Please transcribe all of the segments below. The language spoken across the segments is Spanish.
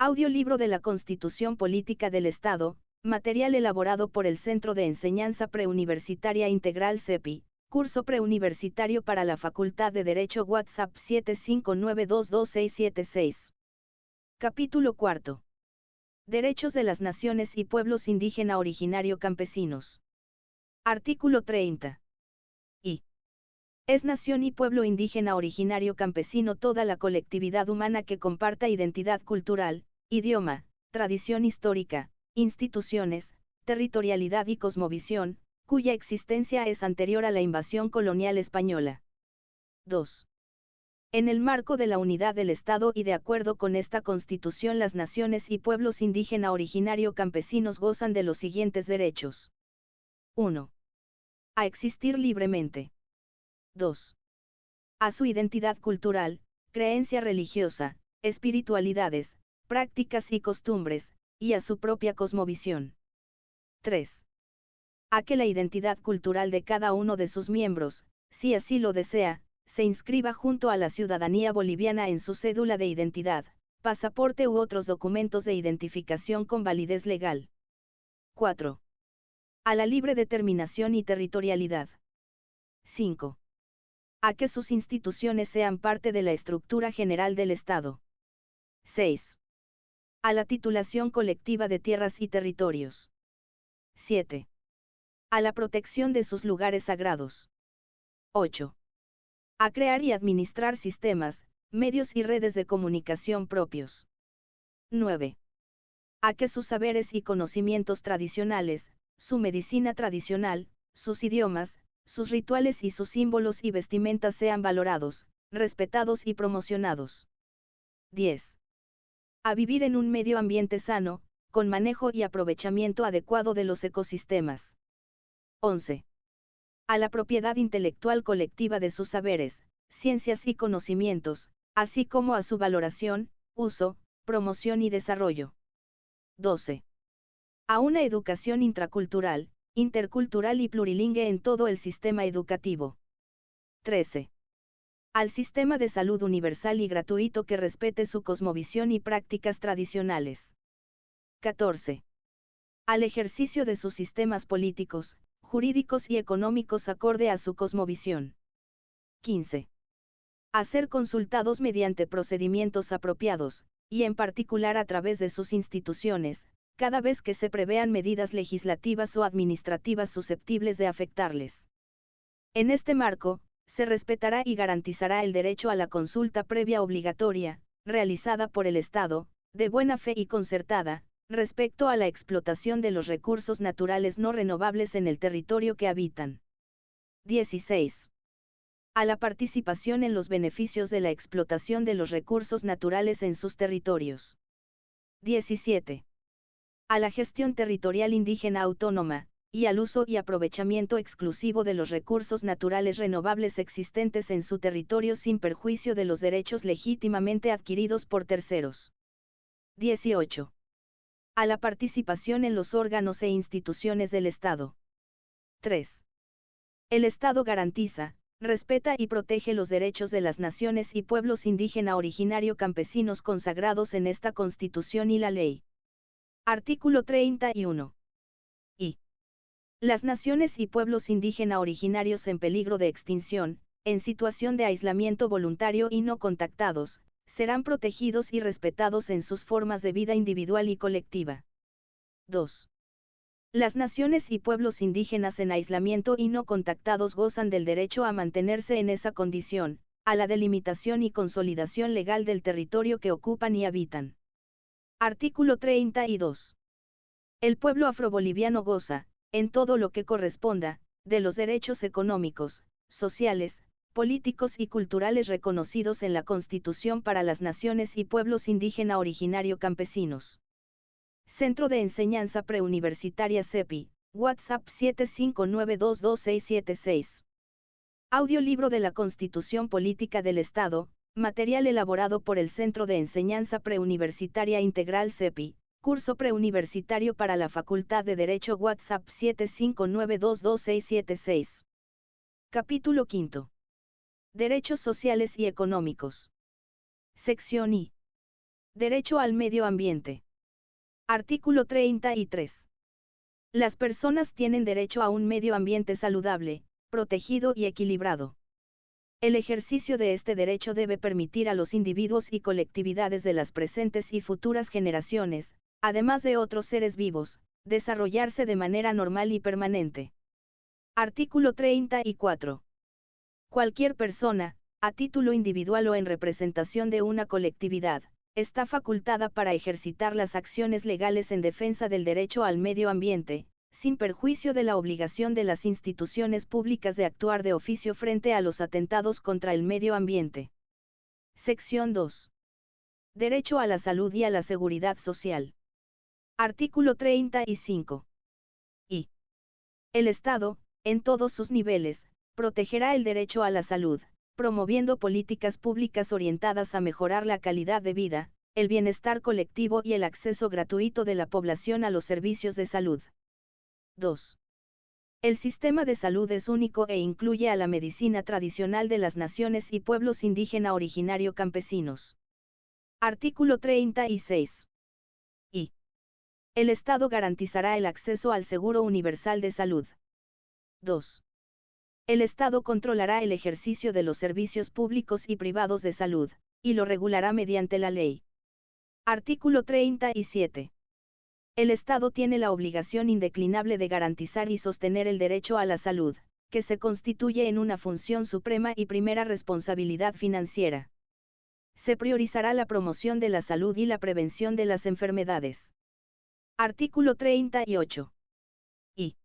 Audiolibro de la Constitución Política del Estado, material elaborado por el Centro de Enseñanza Preuniversitaria Integral CEPI, curso preuniversitario para la Facultad de Derecho WhatsApp 759226676. Capítulo 4. Derechos de las Naciones y Pueblos Indígena Originario Campesinos. Artículo 30. Es nación y pueblo indígena originario campesino toda la colectividad humana que comparta identidad cultural, idioma, tradición histórica, instituciones, territorialidad y cosmovisión, cuya existencia es anterior a la invasión colonial española. 2. En el marco de la unidad del Estado y de acuerdo con esta Constitución, las naciones y pueblos indígena originario campesinos gozan de los siguientes derechos. 1. A existir libremente. 2. A su identidad cultural, creencia religiosa, espiritualidades, prácticas y costumbres, y a su propia cosmovisión. 3. A que la identidad cultural de cada uno de sus miembros, si así lo desea, se inscriba junto a la ciudadanía boliviana en su cédula de identidad, pasaporte u otros documentos de identificación con validez legal. 4. A la libre determinación y territorialidad. 5. A que sus instituciones sean parte de la estructura general del Estado. 6. A la titulación colectiva de tierras y territorios. 7. A la protección de sus lugares sagrados. 8. A crear y administrar sistemas, medios y redes de comunicación propios. 9. A que sus saberes y conocimientos tradicionales, su medicina tradicional, sus idiomas, sus rituales y sus símbolos y vestimentas sean valorados, respetados y promocionados. 10. A vivir en un medio ambiente sano, con manejo y aprovechamiento adecuado de los ecosistemas. 11. A la propiedad intelectual colectiva de sus saberes, ciencias y conocimientos, así como a su valoración, uso, promoción y desarrollo. 12. A una educación intracultural, intercultural y plurilingüe en todo el sistema educativo. 13. Al sistema de salud universal y gratuito que respete su cosmovisión y prácticas tradicionales. 14. Al ejercicio de sus sistemas políticos, jurídicos y económicos acorde a su cosmovisión. 15. A ser consultados mediante procedimientos apropiados, y en particular a través de sus instituciones, cada vez que se prevean medidas legislativas o administrativas susceptibles de afectarles. En este marco, se respetará y garantizará el derecho a la consulta previa obligatoria, realizada por el Estado, de buena fe y concertada, respecto a la explotación de los recursos naturales no renovables en el territorio que habitan. 16. A la participación en los beneficios de la explotación de los recursos naturales en sus territorios. 17. A la gestión territorial indígena autónoma, y al uso y aprovechamiento exclusivo de los recursos naturales renovables existentes en su territorio sin perjuicio de los derechos legítimamente adquiridos por terceros. 18. A la participación en los órganos e instituciones del Estado. 3. El Estado garantiza, respeta y protege los derechos de las naciones y pueblos indígena originario campesinos consagrados en esta Constitución y la Ley. Artículo 31. Las naciones y pueblos indígena originarios en peligro de extinción, en situación de aislamiento voluntario y no contactados, serán protegidos y respetados en sus formas de vida individual y colectiva. 2. Las naciones y pueblos indígenas en aislamiento y no contactados gozan del derecho a mantenerse en esa condición, a la delimitación y consolidación legal del territorio que ocupan y habitan. Artículo 32. El pueblo afroboliviano goza, en todo lo que corresponda, de los derechos económicos, sociales, políticos y culturales reconocidos en la Constitución para las naciones y pueblos indígena originario campesinos. Centro de Enseñanza Preuniversitaria CEPI, WhatsApp 759226676. Audiolibro de la Constitución Política del Estado, material elaborado por el Centro de Enseñanza Preuniversitaria Integral CEPI, curso preuniversitario para la Facultad de Derecho WhatsApp 759226676. Capítulo 5. Derechos sociales y económicos. Sección I. Derecho al medio ambiente. Artículo 33. Las personas tienen derecho a un medio ambiente saludable, protegido y equilibrado. El ejercicio de este derecho debe permitir a los individuos y colectividades de las presentes y futuras generaciones, además de otros seres vivos, desarrollarse de manera normal y permanente. Artículo 34. Cualquier persona, a título individual o en representación de una colectividad, está facultada para ejercitar las acciones legales en defensa del derecho al medio ambiente, sin perjuicio de la obligación de las instituciones públicas de actuar de oficio frente a los atentados contra el medio ambiente. Sección 2. Derecho a la salud y a la seguridad social. Artículo 35. Y. El Estado, en todos sus niveles, protegerá el derecho a la salud, promoviendo políticas públicas orientadas a mejorar la calidad de vida, el bienestar colectivo y el acceso gratuito de la población a los servicios de salud. 2. El sistema de salud es único e incluye a la medicina tradicional de las naciones y pueblos indígena originario campesinos. Artículo 36. Y. El Estado garantizará el acceso al seguro universal de salud. 2. El Estado controlará el ejercicio de los servicios públicos y privados de salud, y lo regulará mediante la ley. Artículo 37. El Estado tiene la obligación indeclinable de garantizar y sostener el derecho a la salud, que se constituye en una función suprema y primera responsabilidad financiera. Se priorizará la promoción de la salud y la prevención de las enfermedades. Artículo 38. Y.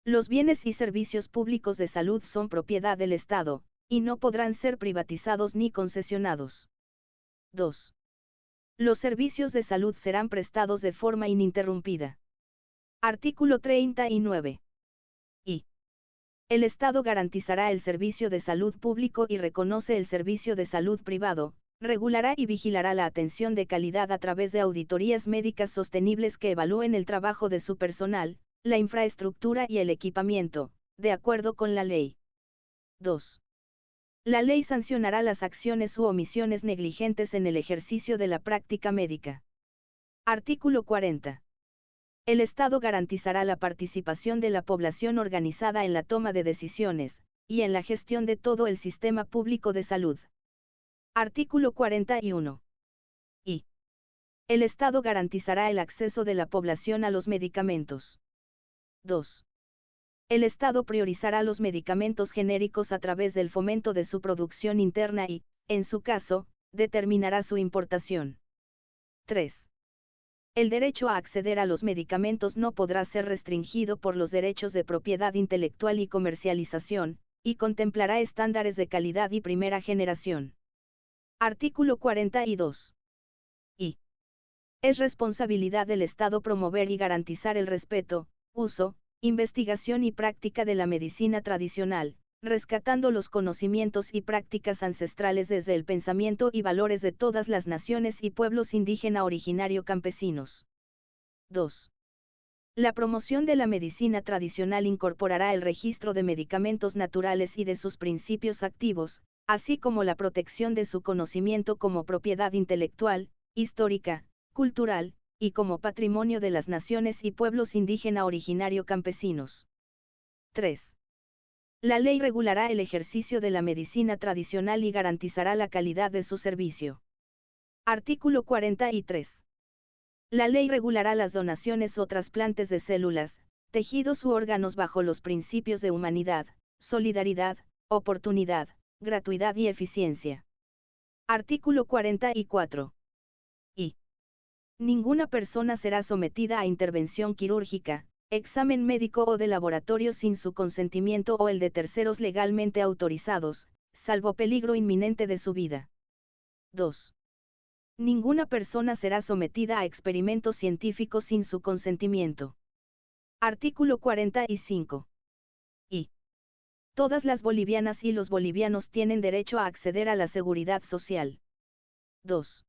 Los bienes y servicios públicos de salud son propiedad del Estado, y no podrán ser privatizados ni concesionados. 2. Los servicios de salud serán prestados de forma ininterrumpida. Artículo 39. Y. El Estado garantizará el servicio de salud público y reconoce el servicio de salud privado, regulará y vigilará la atención de calidad a través de auditorías médicas sostenibles que evalúen el trabajo de su personal, la infraestructura y el equipamiento, de acuerdo con la ley. 2. La ley sancionará las acciones u omisiones negligentes en el ejercicio de la práctica médica. Artículo 40. El Estado garantizará la participación de la población organizada en la toma de decisiones, y en la gestión de todo el sistema público de salud. Artículo 41. Y. El Estado garantizará el acceso de la población a los medicamentos. 2. El Estado priorizará los medicamentos genéricos a través del fomento de su producción interna y, en su caso, determinará su importación. 3. El derecho a acceder a los medicamentos no podrá ser restringido por los derechos de propiedad intelectual y comercialización, y contemplará estándares de calidad y primera generación. Artículo 42. Y. Es responsabilidad del Estado promover y garantizar el respeto, uso, investigación y práctica de la medicina tradicional, rescatando los conocimientos y prácticas ancestrales desde el pensamiento y valores de todas las naciones y pueblos indígena originario campesinos. 2. La promoción de la medicina tradicional incorporará el registro de medicamentos naturales y de sus principios activos, así como la protección de su conocimiento como propiedad intelectual, histórica, cultural, y como patrimonio de las naciones y pueblos indígena originario campesinos. 3. La ley regulará el ejercicio de la medicina tradicional y garantizará la calidad de su servicio. Artículo 43. La ley regulará las donaciones o trasplantes de células, tejidos u órganos bajo los principios de humanidad, solidaridad, oportunidad, gratuidad y eficiencia. Artículo 44. Y. Ninguna persona será sometida a intervención quirúrgica, examen médico o de laboratorio sin su consentimiento o el de terceros legalmente autorizados, salvo peligro inminente de su vida. 2. Ninguna persona será sometida a experimentos científicos sin su consentimiento. Artículo 45. Y. Todas las bolivianas y los bolivianos tienen derecho a acceder a la seguridad social. 2.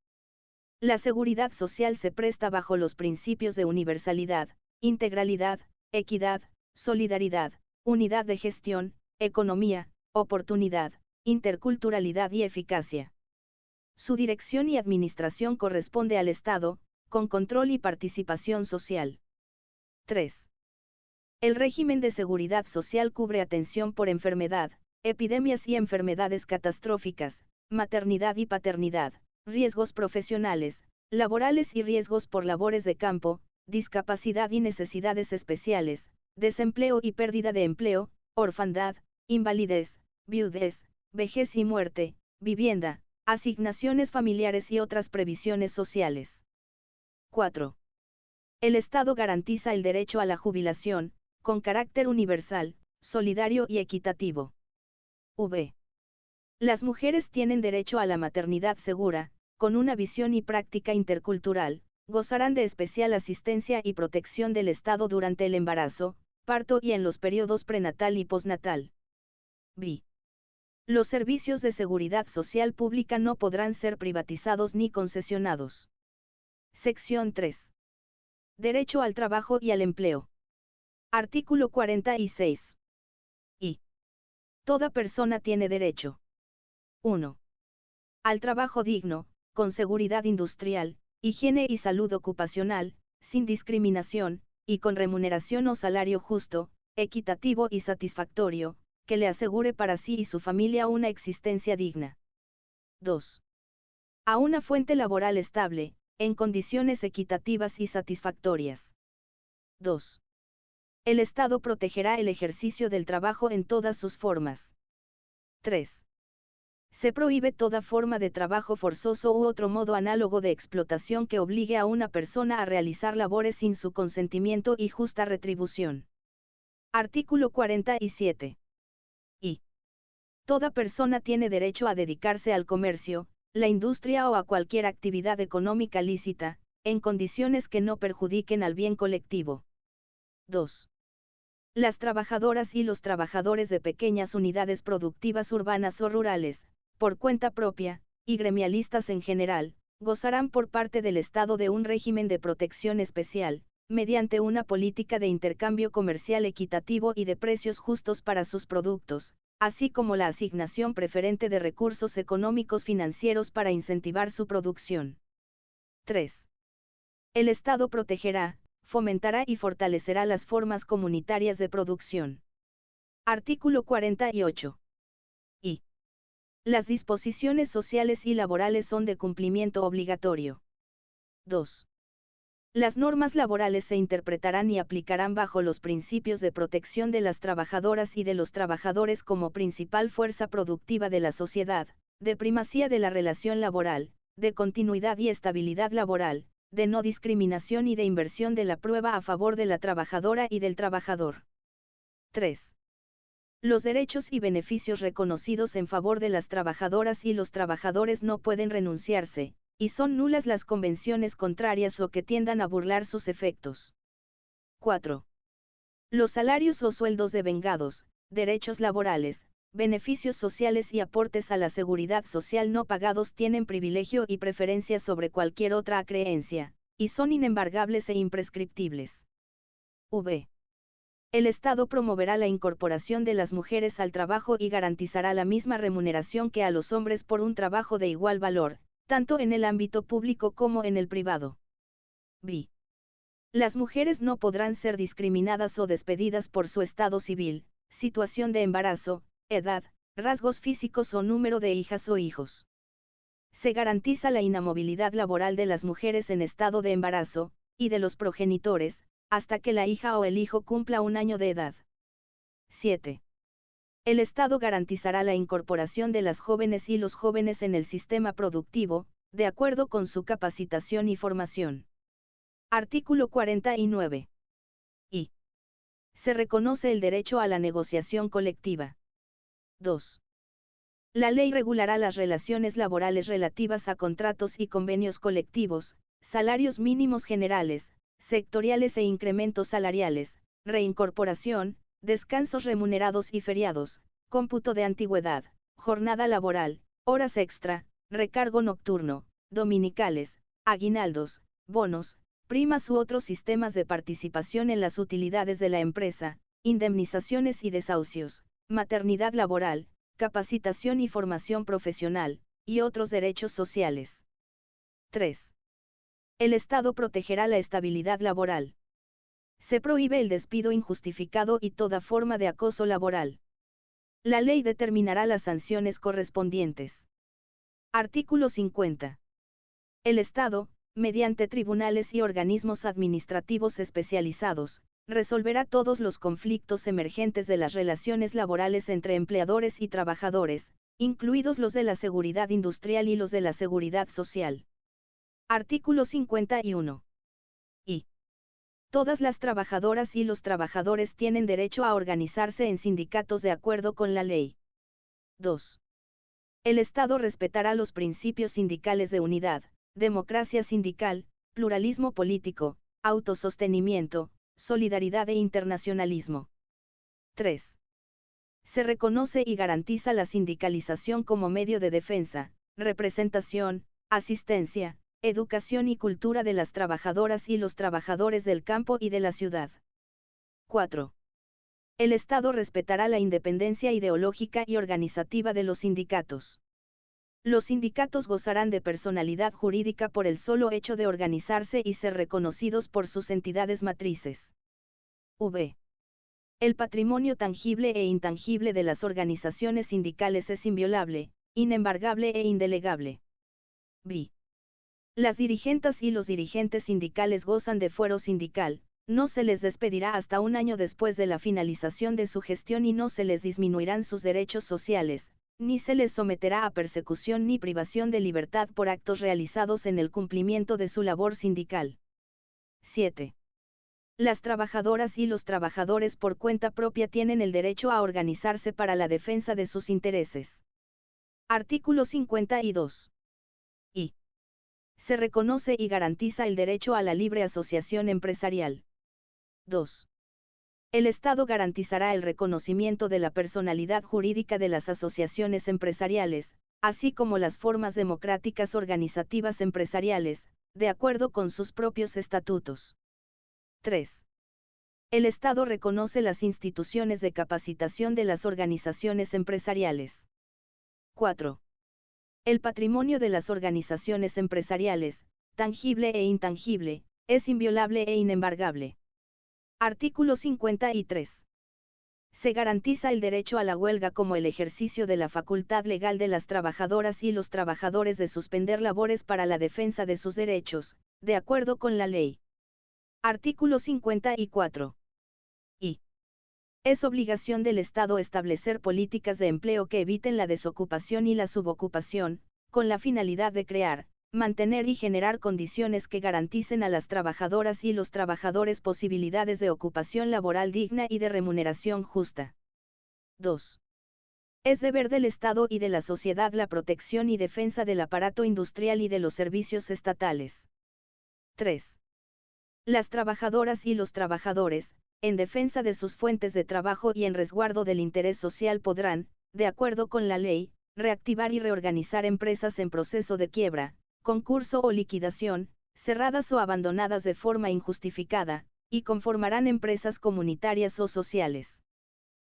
La seguridad social se presta bajo los principios de universalidad, integralidad, equidad, solidaridad, unidad de gestión, economía, oportunidad, interculturalidad y eficacia. Su dirección y administración corresponde al Estado, con control y participación social. 3. El régimen de seguridad social cubre atención por enfermedad, epidemias y enfermedades catastróficas, maternidad y paternidad, riesgos profesionales, laborales y riesgos por labores de campo, discapacidad y necesidades especiales, desempleo y pérdida de empleo, orfandad, invalidez, viudez, vejez y muerte, vivienda, asignaciones familiares y otras previsiones sociales. 4. El Estado garantiza el derecho a la jubilación, con carácter universal, solidario y equitativo. V. Las mujeres tienen derecho a la maternidad segura, con una visión y práctica intercultural, gozarán de especial asistencia y protección del Estado durante el embarazo, parto y en los periodos prenatal y postnatal. B. Los servicios de seguridad social pública no podrán ser privatizados ni concesionados. Sección 3. Derecho al trabajo y al empleo. Artículo 46. Y. Toda persona tiene derecho. 1. Al trabajo digno, con seguridad industrial, higiene y salud ocupacional, sin discriminación, y con remuneración o salario justo, equitativo y satisfactorio, que le asegure para sí y su familia una existencia digna. 2. A una fuente laboral estable, en condiciones equitativas y satisfactorias. 2. El Estado protegerá el ejercicio del trabajo en todas sus formas. 3. Se prohíbe toda forma de trabajo forzoso u otro modo análogo de explotación que obligue a una persona a realizar labores sin su consentimiento y justa retribución. Artículo 47. Y. Toda persona tiene derecho a dedicarse al comercio, la industria o a cualquier actividad económica lícita, en condiciones que no perjudiquen al bien colectivo. 2. Las trabajadoras y los trabajadores de pequeñas unidades productivas urbanas o rurales, por cuenta propia, y gremialistas en general, gozarán por parte del Estado de un régimen de protección especial, mediante una política de intercambio comercial equitativo y de precios justos para sus productos, así como la asignación preferente de recursos económicos financieros para incentivar su producción. 3. El Estado protegerá, fomentará y fortalecerá las formas comunitarias de producción. Artículo 48. Y. Las disposiciones sociales y laborales son de cumplimiento obligatorio. 2. Las normas laborales se interpretarán y aplicarán bajo los principios de protección de las trabajadoras y de los trabajadores como principal fuerza productiva de la sociedad, de primacía de la relación laboral, de continuidad y estabilidad laboral, de no discriminación y de inversión de la prueba a favor de la trabajadora y del trabajador. 3. Los derechos y beneficios reconocidos en favor de las trabajadoras y los trabajadores no pueden renunciarse, y son nulas las convenciones contrarias o que tiendan a burlar sus efectos. 4. Los salarios o sueldos devengados, derechos laborales, beneficios sociales y aportes a la seguridad social no pagados tienen privilegio y preferencia sobre cualquier otra acreencia, y son inembargables e imprescriptibles. V. El Estado promoverá la incorporación de las mujeres al trabajo y garantizará la misma remuneración que a los hombres por un trabajo de igual valor, tanto en el ámbito público como en el privado. B. Las mujeres no podrán ser discriminadas o despedidas por su estado civil, situación de embarazo, edad, rasgos físicos o número de hijas o hijos. Se garantiza la inamovilidad laboral de las mujeres en estado de embarazo, y de los progenitores, hasta que la hija o el hijo cumpla un año de edad. 7. El Estado garantizará la incorporación de las jóvenes y los jóvenes en el sistema productivo, de acuerdo con su capacitación y formación. Artículo 49. Y. Se reconoce el derecho a la negociación colectiva. 2. La ley regulará las relaciones laborales relativas a contratos y convenios colectivos, salarios mínimos generales, sectoriales e incrementos salariales, reincorporación, descansos remunerados y feriados, cómputo de antigüedad, jornada laboral, horas extra, recargo nocturno, dominicales, aguinaldos, bonos, primas u otros sistemas de participación en las utilidades de la empresa, indemnizaciones y desahucios, maternidad laboral, capacitación y formación profesional, y otros derechos sociales. 3. El Estado protegerá la estabilidad laboral. Se prohíbe el despido injustificado y toda forma de acoso laboral. La ley determinará las sanciones correspondientes. Artículo 50. El Estado, mediante tribunales y organismos administrativos especializados, resolverá todos los conflictos emergentes de las relaciones laborales entre empleadores y trabajadores, incluidos los de la seguridad industrial y los de la seguridad social. Artículo 51. Y todas las trabajadoras y los trabajadores tienen derecho a organizarse en sindicatos de acuerdo con la ley. 2. El Estado respetará los principios sindicales de unidad, democracia sindical, pluralismo político, autosostenimiento, solidaridad e internacionalismo. 3. Se reconoce y garantiza la sindicalización como medio de defensa, representación, asistencia, educación y cultura de las trabajadoras y los trabajadores del campo y de la ciudad. 4. El Estado respetará la independencia ideológica y organizativa de los sindicatos. Los sindicatos gozarán de personalidad jurídica por el solo hecho de organizarse y ser reconocidos por sus entidades matrices. V. El patrimonio tangible e intangible de las organizaciones sindicales es inviolable, inembargable e indelegable. B. Las dirigentas y los dirigentes sindicales gozan de fuero sindical, no se les despedirá hasta un año después de la finalización de su gestión y no se les disminuirán sus derechos sociales, ni se les someterá a persecución ni privación de libertad por actos realizados en el cumplimiento de su labor sindical. 7. Las trabajadoras y los trabajadores por cuenta propia tienen el derecho a organizarse para la defensa de sus intereses. Artículo 52. Y se reconoce y garantiza el derecho a la libre asociación empresarial. 2. El Estado garantizará el reconocimiento de la personalidad jurídica de las asociaciones empresariales, así como las formas democráticas organizativas empresariales, de acuerdo con sus propios estatutos. 3. El Estado reconoce las instituciones de capacitación de las organizaciones empresariales. 4. El patrimonio de las organizaciones empresariales, tangible e intangible, es inviolable e inembargable. Artículo 53. Se garantiza el derecho a la huelga como el ejercicio de la facultad legal de las trabajadoras y los trabajadores de suspender labores para la defensa de sus derechos, de acuerdo con la ley. Artículo 54. Y es obligación del Estado establecer políticas de empleo que eviten la desocupación y la subocupación, con la finalidad de crear, mantener y generar condiciones que garanticen a las trabajadoras y los trabajadores posibilidades de ocupación laboral digna y de remuneración justa. 2. Es deber del Estado y de la sociedad la protección y defensa del aparato industrial y de los servicios estatales. 3. Las trabajadoras y los trabajadores, en defensa de sus fuentes de trabajo y en resguardo del interés social podrán, de acuerdo con la ley, reactivar y reorganizar empresas en proceso de quiebra, concurso o liquidación, cerradas o abandonadas de forma injustificada, y conformarán empresas comunitarias o sociales.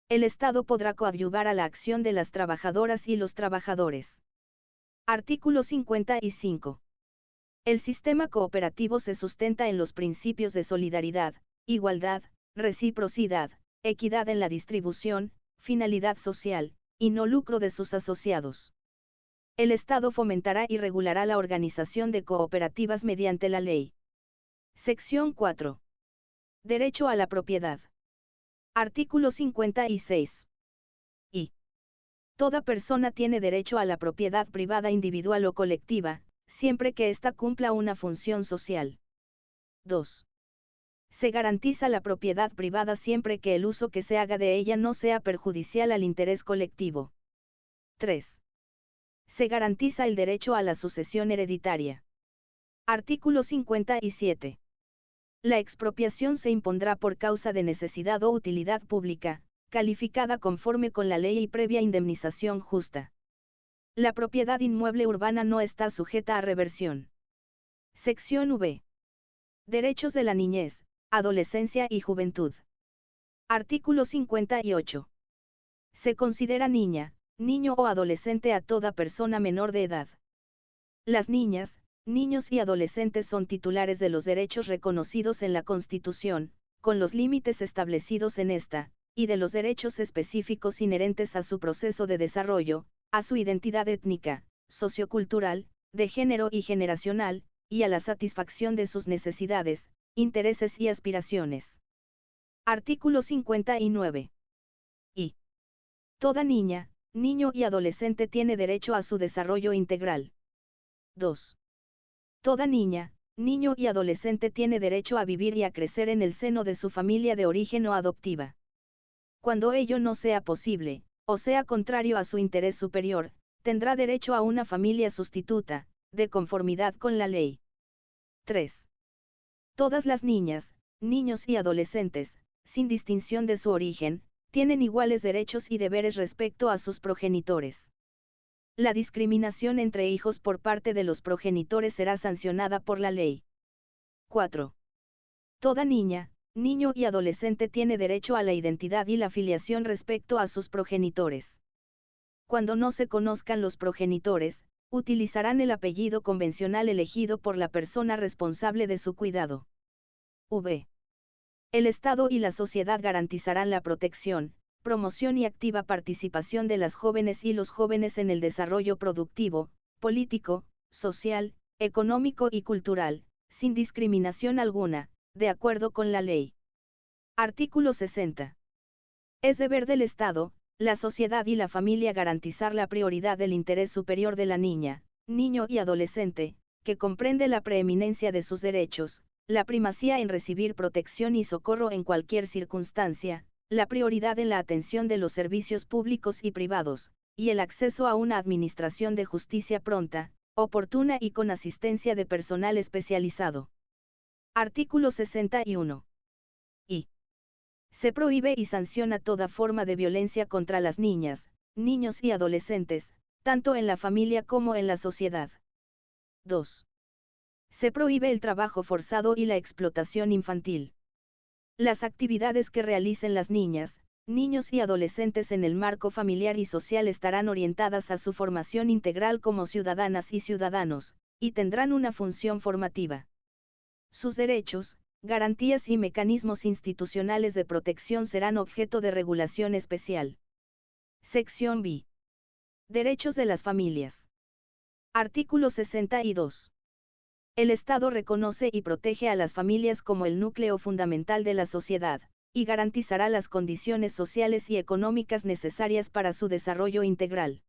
El Estado podrá coadyuvar a la acción de las trabajadoras y los trabajadores. Artículo 55. El sistema cooperativo se sustenta en los principios de solidaridad, igualdad, reciprocidad, equidad en la distribución, finalidad social, y no lucro de sus asociados. El Estado fomentará y regulará la organización de cooperativas mediante la ley. Sección 4. Derecho a la propiedad. Artículo 56. Y toda persona tiene derecho a la propiedad privada individual o colectiva, siempre que ésta cumpla una función social. 2. Se garantiza la propiedad privada siempre que el uso que se haga de ella no sea perjudicial al interés colectivo. 3. Se garantiza el derecho a la sucesión hereditaria. Artículo 57. La expropiación se impondrá por causa de necesidad o utilidad pública, calificada conforme con la ley y previa indemnización justa. La propiedad inmueble urbana no está sujeta a reversión. Sección V. Derechos de la niñez, adolescencia y juventud. Artículo 58. Se considera niña, niño o adolescente a toda persona menor de edad. Las niñas, niños y adolescentes son titulares de los derechos reconocidos en la Constitución, con los límites establecidos en esta, y de los derechos específicos inherentes a su proceso de desarrollo, a su identidad étnica, sociocultural, de género y generacional, y a la satisfacción de sus necesidades, intereses y aspiraciones. Artículo 59. Y toda niña, niño y adolescente tiene derecho a su desarrollo integral. 2. Toda niña, niño y adolescente tiene derecho a vivir y a crecer en el seno de su familia de origen o adoptiva. Cuando ello no sea posible, o sea contrario a su interés superior, tendrá derecho a una familia sustituta, de conformidad con la ley. 3. Todas las niñas, niños y adolescentes, sin distinción de su origen, tienen iguales derechos y deberes respecto a sus progenitores. La discriminación entre hijos por parte de los progenitores será sancionada por la ley. 4. Toda niña, niño y adolescente tiene derecho a la identidad y la filiación respecto a sus progenitores. Cuando no se conozcan los progenitores, utilizarán el apellido convencional elegido por la persona responsable de su cuidado. V. El Estado y la sociedad garantizarán la protección, promoción y activa participación de las jóvenes y los jóvenes en el desarrollo productivo, político, social, económico y cultural, sin discriminación alguna, de acuerdo con la ley. Artículo 60. Es deber del Estado, la sociedad y la familia garantizar la prioridad del interés superior de la niña, niño y adolescente, que comprende la preeminencia de sus derechos, la primacía en recibir protección y socorro en cualquier circunstancia, la prioridad en la atención de los servicios públicos y privados, y el acceso a una administración de justicia pronta, oportuna y con asistencia de personal especializado. Artículo 61. Y se prohíbe y sanciona toda forma de violencia contra las niñas, niños y adolescentes, tanto en la familia como en la sociedad. 2. Se prohíbe el trabajo forzado y la explotación infantil. Las actividades que realicen las niñas, niños y adolescentes en el marco familiar y social estarán orientadas a su formación integral como ciudadanas y ciudadanos, y tendrán una función formativa. Sus derechos, garantías y mecanismos institucionales de protección serán objeto de regulación especial. Sección B. Derechos de las familias. Artículo 62. El Estado reconoce y protege a las familias como el núcleo fundamental de la sociedad, y garantizará las condiciones sociales y económicas necesarias para su desarrollo integral.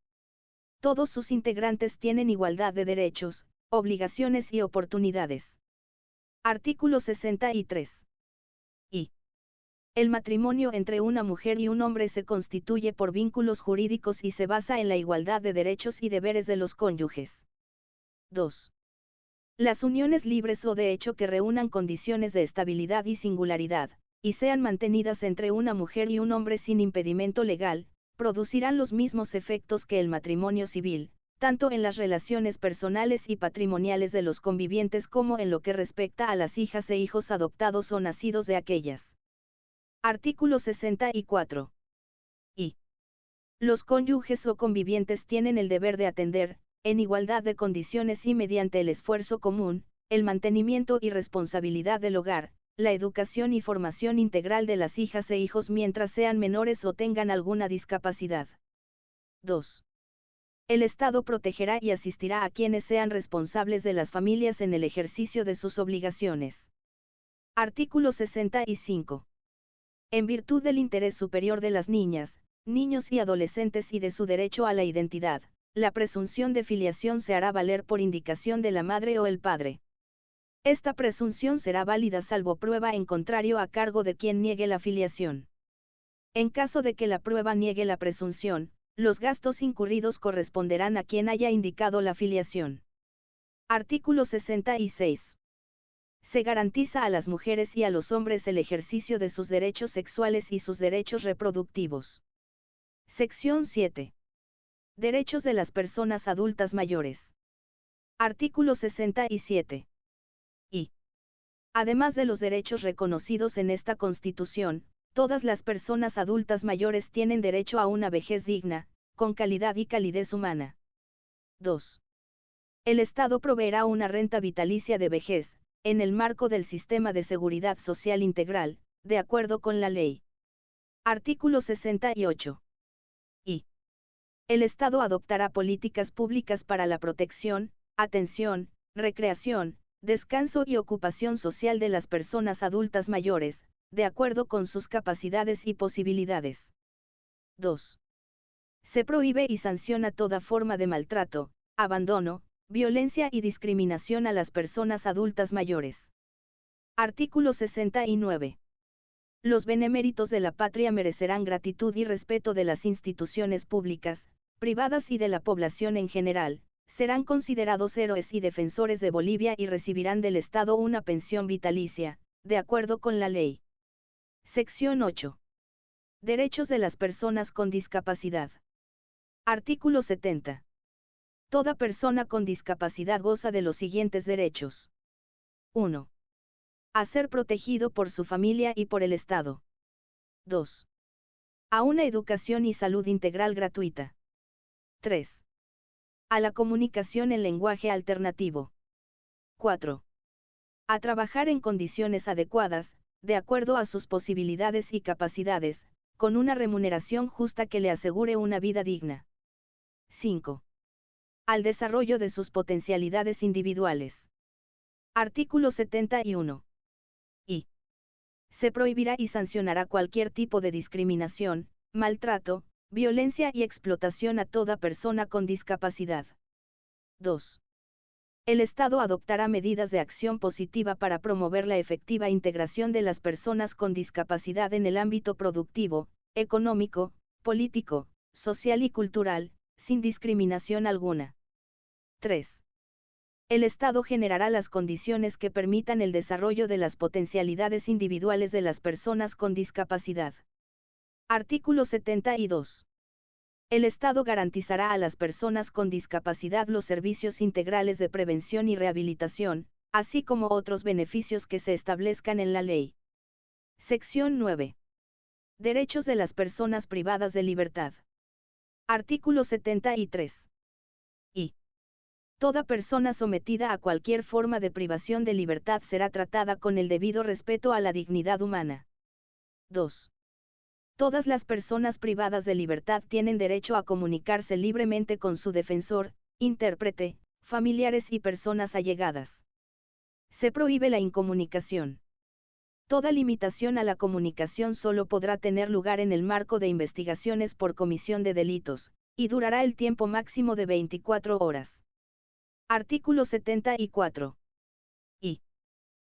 Todos sus integrantes tienen igualdad de derechos, obligaciones y oportunidades. Artículo 63. Y el matrimonio entre una mujer y un hombre se constituye por vínculos jurídicos y se basa en la igualdad de derechos y deberes de los cónyuges. 2. Las uniones libres o de hecho que reúnan condiciones de estabilidad y singularidad, y sean mantenidas entre una mujer y un hombre sin impedimento legal, producirán los mismos efectos que el matrimonio civil, tanto en las relaciones personales y patrimoniales de los convivientes como en lo que respecta a las hijas e hijos adoptados o nacidos de aquellas. Artículo 64. Y los cónyuges o convivientes tienen el deber de atender, en igualdad de condiciones y mediante el esfuerzo común, el mantenimiento y responsabilidad del hogar, la educación y formación integral de las hijas e hijos mientras sean menores o tengan alguna discapacidad. 2. El Estado protegerá y asistirá a quienes sean responsables de las familias en el ejercicio de sus obligaciones. Artículo 65. En virtud del interés superior de las niñas, niños y adolescentes y de su derecho a la identidad, la presunción de filiación se hará valer por indicación de la madre o el padre. Esta presunción será válida salvo prueba en contrario a cargo de quien niegue la filiación. En caso de que la prueba niegue la presunción, los gastos incurridos corresponderán a quien haya indicado la filiación. Artículo 66. Se garantiza a las mujeres y a los hombres el ejercicio de sus derechos sexuales y sus derechos reproductivos. Sección 7. Derechos de las personas adultas mayores. Artículo 67. Y además de los derechos reconocidos en esta Constitución, todas las personas adultas mayores tienen derecho a una vejez digna, con calidad y calidez humana. 2. El Estado proveerá una renta vitalicia de vejez, en el marco del Sistema de Seguridad Social Integral, de acuerdo con la ley. Artículo 68. Y. El Estado adoptará políticas públicas para la protección, atención, recreación, descanso y ocupación social de las personas adultas mayores, de acuerdo con sus capacidades y posibilidades. 2. Se prohíbe y sanciona toda forma de maltrato, abandono, violencia y discriminación a las personas adultas mayores. Artículo 69. Los beneméritos de la patria merecerán gratitud y respeto de las instituciones públicas, privadas y de la población en general, serán considerados héroes y defensores de Bolivia y recibirán del Estado una pensión vitalicia, de acuerdo con la ley. Sección 8. Derechos de las personas con discapacidad. Artículo 70. Toda persona con discapacidad goza de los siguientes derechos. 1. A ser protegido por su familia y por el Estado. 2. A una educación y salud integral gratuita. 3. A la comunicación en lenguaje alternativo. 4. A trabajar en condiciones adecuadas, de acuerdo a sus posibilidades y capacidades, con una remuneración justa que le asegure una vida digna. 5. Al desarrollo de sus potencialidades individuales. Artículo 71. Y. Se prohibirá y sancionará cualquier tipo de discriminación, maltrato, violencia y explotación a toda persona con discapacidad. 2. El Estado adoptará medidas de acción positiva para promover la efectiva integración de las personas con discapacidad en el ámbito productivo, económico, político, social y cultural, sin discriminación alguna. 3. El Estado generará las condiciones que permitan el desarrollo de las potencialidades individuales de las personas con discapacidad. Artículo 72. El Estado garantizará a las personas con discapacidad los servicios integrales de prevención y rehabilitación, así como otros beneficios que se establezcan en la ley. Sección 9. Derechos de las personas privadas de libertad. Artículo 73. Y. Toda persona sometida a cualquier forma de privación de libertad será tratada con el debido respeto a la dignidad humana. 2. Todas las personas privadas de libertad tienen derecho a comunicarse libremente con su defensor, intérprete, familiares y personas allegadas. Se prohíbe la incomunicación. Toda limitación a la comunicación solo podrá tener lugar en el marco de investigaciones por comisión de delitos, y durará el tiempo máximo de 24 horas. Artículo 74. Y.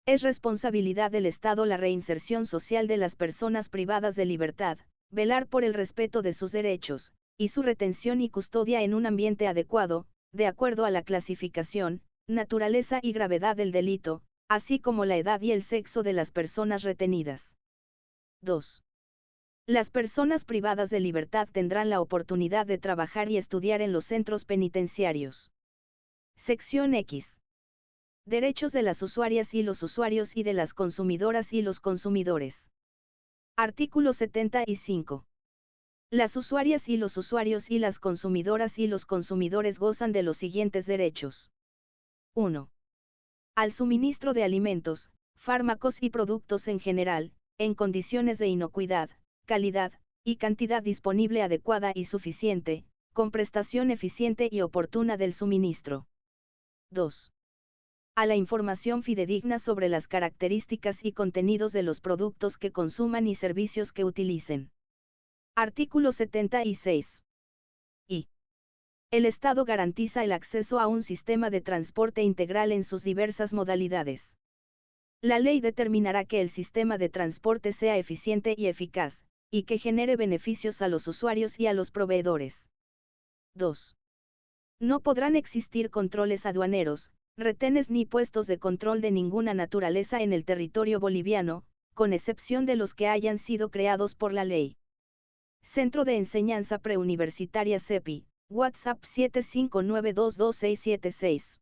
Es responsabilidad del Estado la reinserción social de las personas privadas de libertad, velar por el respeto de sus derechos, y su retención y custodia en un ambiente adecuado, de acuerdo a la clasificación, naturaleza y gravedad del delito, así como la edad y el sexo de las personas retenidas. 2. Las personas privadas de libertad tendrán la oportunidad de trabajar y estudiar en los centros penitenciarios. Sección X. Derechos de las usuarias y los usuarios y de las consumidoras y los consumidores. Artículo 75. Las usuarias y los usuarios y las consumidoras y los consumidores gozan de los siguientes derechos. 1. Al suministro de alimentos, fármacos y productos en general, en condiciones de inocuidad, calidad, y cantidad disponible adecuada y suficiente, con prestación eficiente y oportuna del suministro. 2. A la información fidedigna sobre las características y contenidos de los productos que consuman y servicios que utilicen. Artículo 76. Y. El Estado garantiza el acceso a un sistema de transporte integral en sus diversas modalidades. La ley determinará que el sistema de transporte sea eficiente y eficaz, y que genere beneficios a los usuarios y a los proveedores. 2. No podrán existir controles aduaneros, retenes ni puestos de control de ninguna naturaleza en el territorio boliviano, con excepción de los que hayan sido creados por la ley. Centro de Enseñanza Preuniversitaria CEPI, WhatsApp 759222676.